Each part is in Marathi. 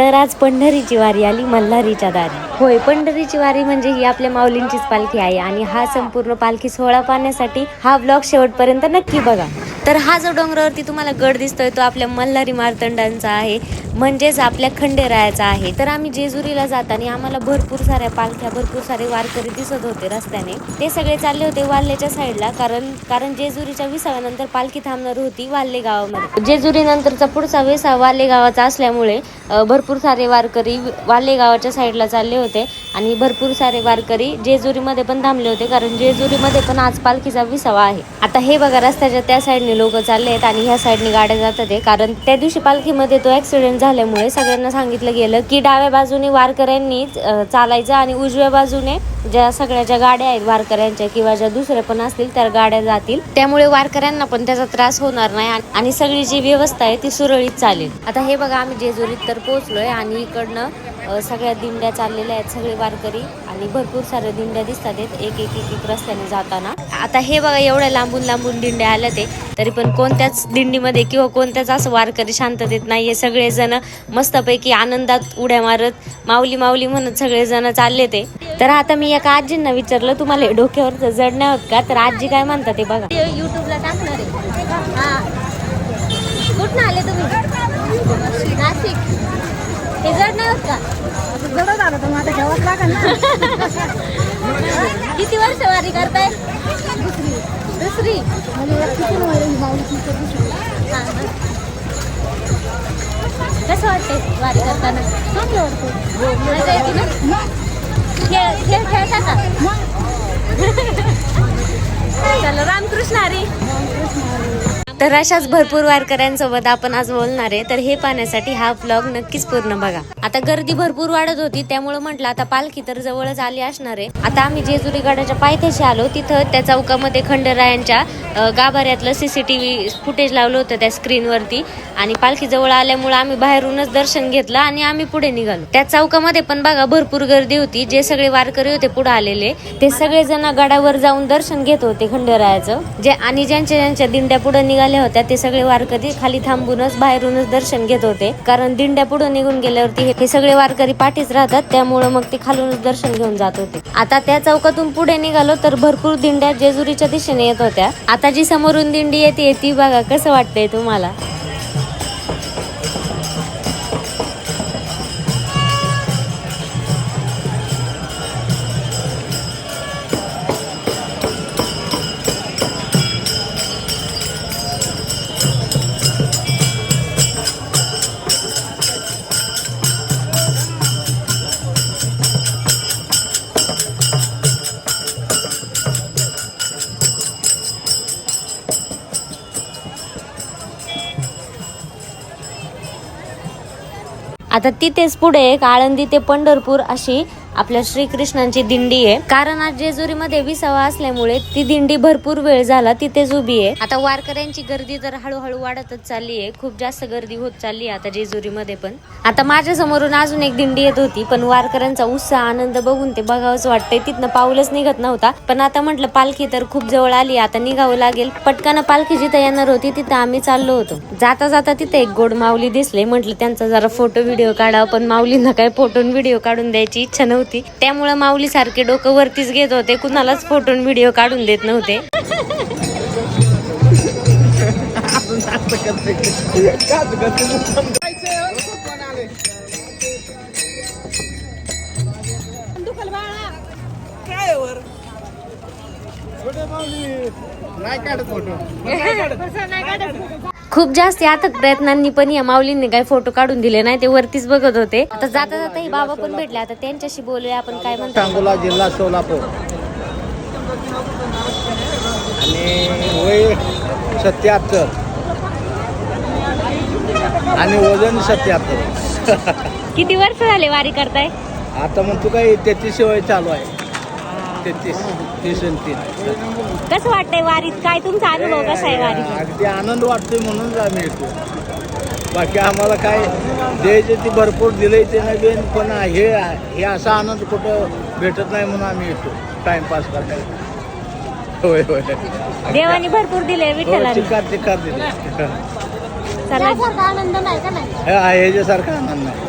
तर आज पंढरीची वारी आली मल्हारीच्या दारी. होय, पंढरीची वारी म्हणजे ही आपल्या माऊलींचीच पालखी आहे आणि हा संपूर्ण पालखी सोहळा पाहण्यासाठी हा ब्लॉग शेवटपर्यंत नक्की बघा. तर हा जो डोंगरावरती तुम्हाला गड दिसतोय तो आपल्या मल्हारी मार्तंडांचा आहे, म्हणजेच आपल्या खंडेरायाचा आहे. तर आम्ही जेजुरीला जाताना आम्हाला भरपूर साऱ्या पालख्या, भरपूर सारे वारकरी दिसत होते रस्त्याने. ते सगळे चालले होते वाल्हेच्या साईडला, कारण जेजुरीच्या विसाव्यानंतर पालखी थांबणार होती वाल्हे गावामध्ये. जेजुरी नंतरचा पुढचा विसावा वाल्हे गावाचा असल्यामुळे भरपूर सारे वारकरी वाल्हे गावाच्या साईडला चालले होते आणि भरपूर सारे वारकरी जेजुरीमध्ये पण थांबले होते, कारण जेजुरीमध्ये पण आज पालखीचा विसावा आहे. आता हे बघा, रस्त्याच्या त्या साईडने लोक चालले आहेत आणि ह्या साईडने गाड्या जातात आहे, कारण त्या दिवशी पालखीमध्ये तो ऍक्सिडेंट झाल्यामुळे सगळ्यांना सांगितलं गेलं की डाव्या बाजूने वारकऱ्यांनी चालायचं आणि उजव्या बाजूने ज्या गाड्या आहेत वारकऱ्यांच्या किंवा ज्या दुसऱ्या पण असतील त्या गाड्या जातील. त्यामुळे वारकऱ्यांना पण त्याचा त्रास होणार नाही आणि सगळी जी व्यवस्था आहे ती सुरळीत चालेल. आता हे बघा, आम्ही जेजुरीत तर पोहोचलोय आणि इकडनं सगळ्या दिंड्या चाललेल्या आहेत, सगळे वारकरी आणि भरपूर साऱ्या दिंड्या दिसतात आहेत एक एक एक एक रस्त्याने जाताना. आता हे बघा, एवढ्या लांबून लांबून दिंड्या आल्या ते तरी पण कोणत्याच दिंडीमध्ये किंवा कोणत्याच असं वारकरी शांततेत नाहीये. सगळेजण मस्तपैकी आनंदात उड्या मारत माऊली माऊली म्हणत सगळेजण चालले ते. तर आता मी एका आजींना विचारलं, तुम्हाला डोक्यावर जड नाही होत का? तर आजी काय म्हणतात ते बघा. युट्यूबला टाकणार आहे. कुठून आले तुम्ही? नाशिक. हे जड नाही होत का? जडच आलं तर आता घ्यावंच लागेल ना. किती वर्ष वारी करताय? दुसरी. कसं वाटतंय वारी करताना? चांगलं वाटतं. मजा येते ना? खेळ खेळता का? चला, रामकृष्ण हरी. तर अशाच भरपूर वारकऱ्यांसोबत आपण आज बोलणार आहे, तर हे पाहण्यासाठी हा व्लॉग नक्कीच पूर्ण बघा. आता गर्दी भरपूर वाढत होती, त्यामुळे म्हटलं आता पालखी तर जवळच आली असणार आहे. आता आम्ही जेजुरी गडाच्या पायथ्याशी आलो, तिथं त्या चौकामध्ये खंडेरायांच्या गाभाऱ्यातलं CCTV फुटेज लावलं होतं त्या स्क्रीनवरती आणि पालखी जवळ आल्यामुळे आम्ही बाहेरूनच दर्शन घेतलं आणि आम्ही पुढे निघालो. त्या चौकामध्ये पण बघा भरपूर गर्दी होती. जे सगळे वारकरी होते पुढे आलेले ते सगळे जण गडावर जाऊन दर्शन घेत होते खंडेरायाचं. आणि ज्यांच्या दिंड्या पुढे निघाल्या होत्या ते सगळे वारकरी खाली थांबूनच बाहेरूनच दर्शन घेत होते, कारण दिंड्या पुढे निघून गेल्यावरती हे सगळे वारकरी पाठीच राहतात, त्यामुळे मग ते खालूनच दर्शन घेऊन जात होते. आता त्या चौकातून पुढे निघालो तर भरपूर दिंड्या जेजुरीच्या दिशेने येत होत्या. आता जी समोरून दिंडी येते ती बघा, कसं वाटतंय तुम्हाला? आता तिथेच पुढे एक आळंदी ते पंढरपूर अशी आपल्या श्रीकृष्णांची दिंडी आहे, कारण आज जेजुरीमध्ये विसावा असल्यामुळे ती दिंडी भरपूर वेळ झाला तिथेच उभी आहे. आता वारकऱ्यांची गर्दी तर हळूहळू वाढतच चालली आहे, खूप जास्त गर्दी होत चालली आहे आता जेजुरीमध्ये पण. आता माझ्या समोरून अजून एक दिंडी येत होती, पण वारकऱ्यांचा उत्साह आनंद बघून ते बघावंच वाटतंय. तिथनं पाऊलच निघत नव्हता, पण आता म्हटलं पालखी तर खूप जवळ आली, आता निघावं लागेल. पटकन पालखी जिथं येणार होती तिथं आम्ही चाललो होतो. जाता जाता तिथे एक गोड माऊली दिसले, म्हटलं त्यांचा जरा फोटो व्हिडिओ काढावं, पण माऊलींना काय फोटो व्हिडिओ काढून द्यायची इच्छा नव्हती, त्यामुळे माऊली सारखे डोकं वरतीच घेत होते, कुणालाच फोटो व्हिडिओ काढून देत नव्हते. खूप जास्त अथक प्रयत्नांनी पण या माऊलींनी काही फोटो काढून दिले नाही, ते वरतीच बघत होते. आता जाता जाता हे बाबा पण भेटले, आता त्यांच्याशी बोलूया आपण. काय म्हणतो? सांगोला जिल्हा सोलापूर आणि वय 77 आणि वजन 77. किती वर्ष झाले वारी करताय? आता मग तू काही 33 वय चालू आहे. 33. कसं वाटतंय वारीत? काय तुमचा अनुभव कसा आहे वारीचा? अगदी आनंद वाटतोय म्हणून आम्ही येतो. बाकी आम्हाला काय द्यायचे ते भरपूर दिले ते नाही, पण हे असा आनंद कुठं भेटत नाही म्हणून आम्ही येतो टाइमपास करायला. होय होय, देवाने भरपूर दिले विठ्ठलाने. चिकार दिले. चला, आनंद नाही का? नाही ह्याच्यासारखा आनंद नाही.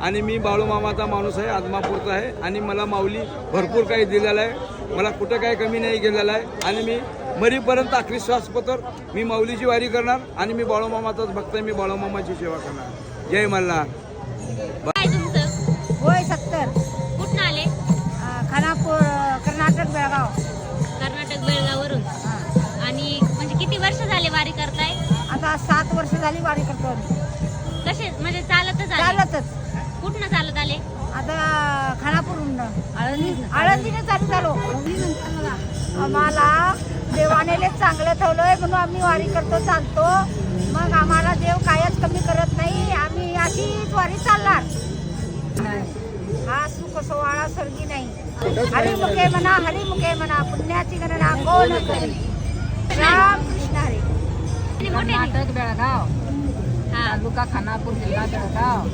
आणि मी बाळूमामाचा माणूस आहे, आदमापूरचा आहे आणि मला माऊली भरपूर काही दिलेलं आहे. मला कुठं काही कमी नाही केलेलं आहे आणि मी मरीपर्यंत आखरी श्वासपत्र मी माऊलीची वारी करणार आणि मी बाळूमामाचाच भक्त आहे. मी बाळूमामाची सेवा करणार. जय मल्हार. काय तुमचं? होय 70. कुठून आले? खानापूर, कर्नाटक, बेळगाव. कर्नाटक बेळगाववरून. आणि म्हणजे किती वर्ष झाले वारी करताय? आता 7 वर्ष झाली वारी करतो आम्ही. कसे म्हणजे चालतच आले? चालतच. कुठनं चालत आले? आता खानापूरहून आळंदीने चालू. आम्हाला देवाने चांगलं ठेवलंय म्हणून आम्ही वारी करतो, चालतो. मग आम्हाला देव कायच कमी करत नाही. आम्ही अशीच वारी चालणार. हा सुख सोहळा स्वर्गी नाही. हरिमुखे म्हणा पुण्याची गणना कोण करेल. राम कृष्ण हरी. आणि मोठे नाही? कर्नाटक, बेळगाव, हा. तालुका खानापूर, जिल्हा बेळगाव.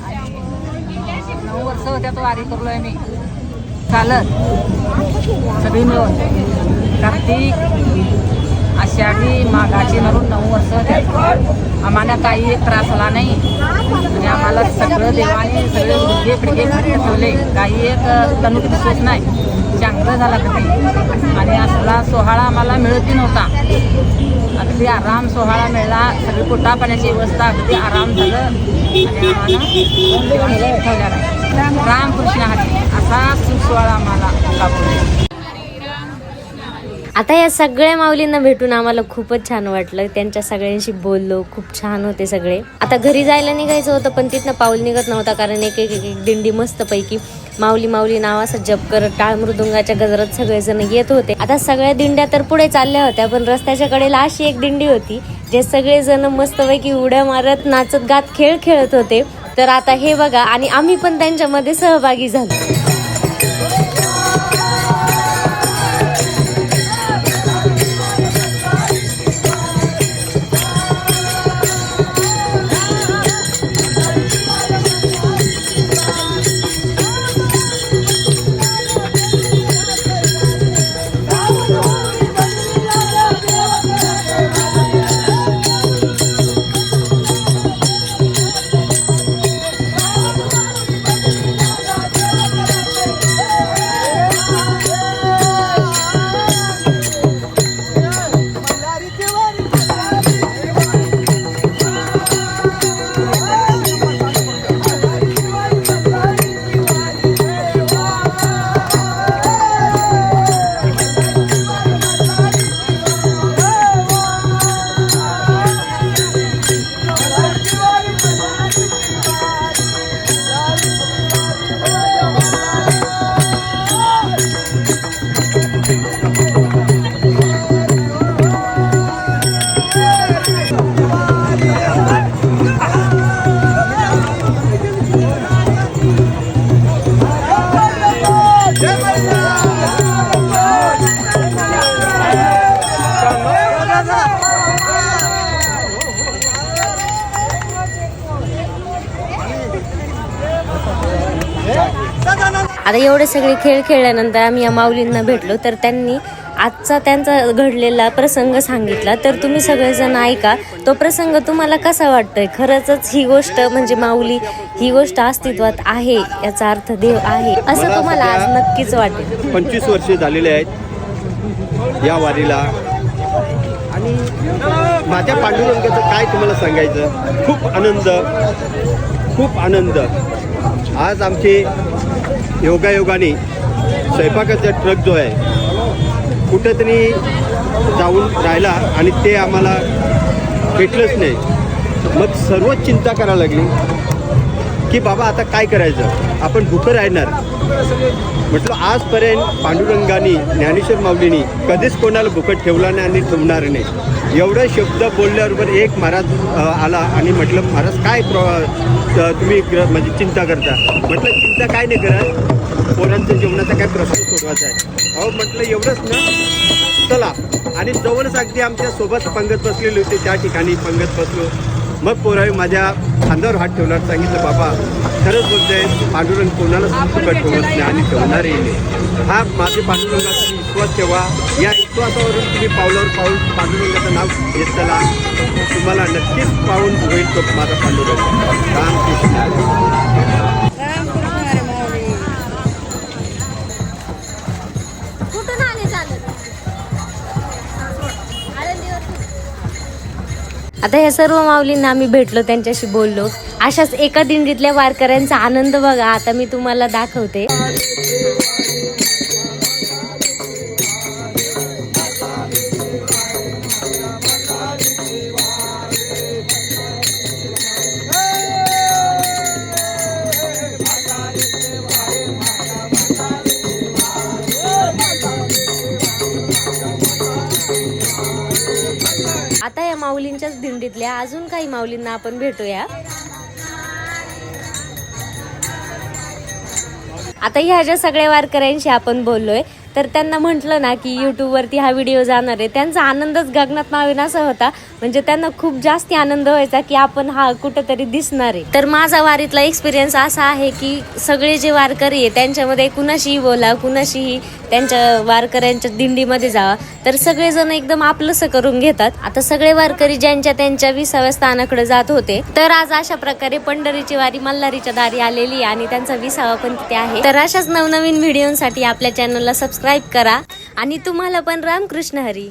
आणि 9 वर्ष होत्यात वारी करलोय मी चालत. सगळी मिळून कार्तिक, आषाढी, माघाची मिळून 9 वर्ष होत्यात. आम्हाला काही एक त्रास झाला नाही आणि आम्हाला सगळं देवाने सगळे गुडघे पिडघे ठेवले. काही एक तणूक दिसत नाही. चांगलं झाला कधी आणि असला सोहळा आम्हाला मिळतही नव्हता. अगदी आराम सोहळा मिळाला. सगळी पोटा पाण्याची व्यवस्था अगदी आराम झालं आणि आम्हाला देवाने ठेवल्या नाही. रामकृष्ण हरी असा सुख सोहळा आम्हाला लाभला. आता या सगळ्या माऊलींना भेटून आम्हाला खूपच छान वाटलं. त्यांच्या सगळ्यांशी बोललो, खूप छान होते सगळे. आता घरी जायला निघायचं होतं पण तिथनं पाऊल निघत नव्हता कारण एक दिंडी मस्तपैकी माऊली माऊली नावाचा जप करत टाळ मृदुंगाच्या गजरात सगळेजण येत होते. आता सगळ्या दिंड्या तर पुढे चालल्या होत्या पण रस्त्याच्या कडेला अशी एक दिंडी होती जे सगळेजण मस्तपैकी उड्या मारत नाचत गात खेळ खेळत होते. तर आता हे बघा आणि आम्ही पण त्यांच्यामध्ये सहभागी झालो. आता एवढे सगळे खेळ खेळल्यानंतर आम्ही या माऊलींना भेटलो तर त्यांनी आजचा त्यांचा घडलेला प्रसंग सांगितला. तर तुम्ही सगळेजण ऐका. तो प्रसंग तुम्हाला कसा वाटतोय? खरंच ही गोष्ट म्हणजे माऊली ही गोष्ट अस्तित्वात आहे, याचा अर्थ देव आहे असं तुम्हाला आज नक्कीच वाटेल. 25 वर्षे झालेले आहेत या वारीला आणि माझ्या पांडुरंगाचं काय तुम्हाला सांगायचं. खूप आनंद. आज आमचे योगायोगाने स्वयंपाकाचा ट्रक जो आहे कुठंतरी जाऊन राहिला आणि ते आम्हाला भेटलंच नाही. मग सर्वच चिंता करायला लागली की बाबा आता काय करायचं, आपण भुकं राहणार. म्हटलं आजपर्यंत पांडुरंगाने ज्ञानेश्वर माऊलींनी कधीच कोणाला भुकं ठेवला नाही आणि ठेवणार नाही. एवढे शब्द बोलल्याबरोबर एक महाराज आला आणि म्हटलं महाराज काय तुम्ही म्हणजे चिंता करता. म्हटलं चिंता काय नाही करत, पोरांचं जेवणाचा काय प्रश्न सोडवायचा आहे. अहो म्हटलं एवढंच ना, चला. आणि जवळच अगदी आमच्या सोबत पंगत बसलेली होती. त्या ठिकाणी पंगत बसलो. मग पोरावी माझ्या खांद्यावर हात ठेवणार, सांगितलं बाबा खरंच बोलतोय, पांडुरंग कोणाला सुखट ठेवत नाही आणि ठेवणारही नाही. हा माझे पांडुरंगाचा विश्वास ठेवा. या विश्वासावरून तुम्ही पावलावर पाऊल पांडुरंगाचं नाव घेत चला, तुम्हाला नक्कीच पाहून होईल तो माझा पांडुरंग. रामकृष्ण हरी. कुठून आले चालत? आळंदीवरून. आता ह्या सर्व माऊलींना आम्ही भेटलो, त्यांच्याशी बोललो. अशाच एका दिंडीतल्या वारकऱ्यांचा आनंद बघा आता मी तुम्हाला दाखवते. आता या माऊलींच्याच दिंडीतल्या अजून काही माऊलींना आपण भेटूया. आता ह्या ज्या सगळ्या वारकऱ्यांशी आपण बोललोय, तर त्यांना म्हटलं ना की यूट्यूबवरती हा व्हिडिओ जाणार आहे, त्यांचा आनंदच गगनात मावेनासा होता. म्हणजे त्यांना खूप जास्त आनंद व्हायचा की आपण हा कुठंतरी दिसणार आहे. तर माझा वारीतला एक्सपिरियन्स असा आहे की सगळे जे वारकरी आहे त्यांच्यामध्ये कुणाशीही बोला, कुणाशीही त्यांच्या वारकऱ्यांच्या दिंडीमध्ये जावा, तर सगळेजण एकदम आपलंसं करून घेतात. आता सगळे वारकरी ज्यांच्या त्यांच्या 20व्या स्थानाकडे जात होते, तर आज अशा प्रकारे पंढरीची वारी मल्हारीच्या दारी आलेली आहे आणि त्यांचा 20वा पण तिथे आहे. तर अशाच नवनवीन व्हिडिओसाठी आपल्या चॅनलला सबस्क्राईब करा आणि तुम्हाला पण रामकृष्ण हरी.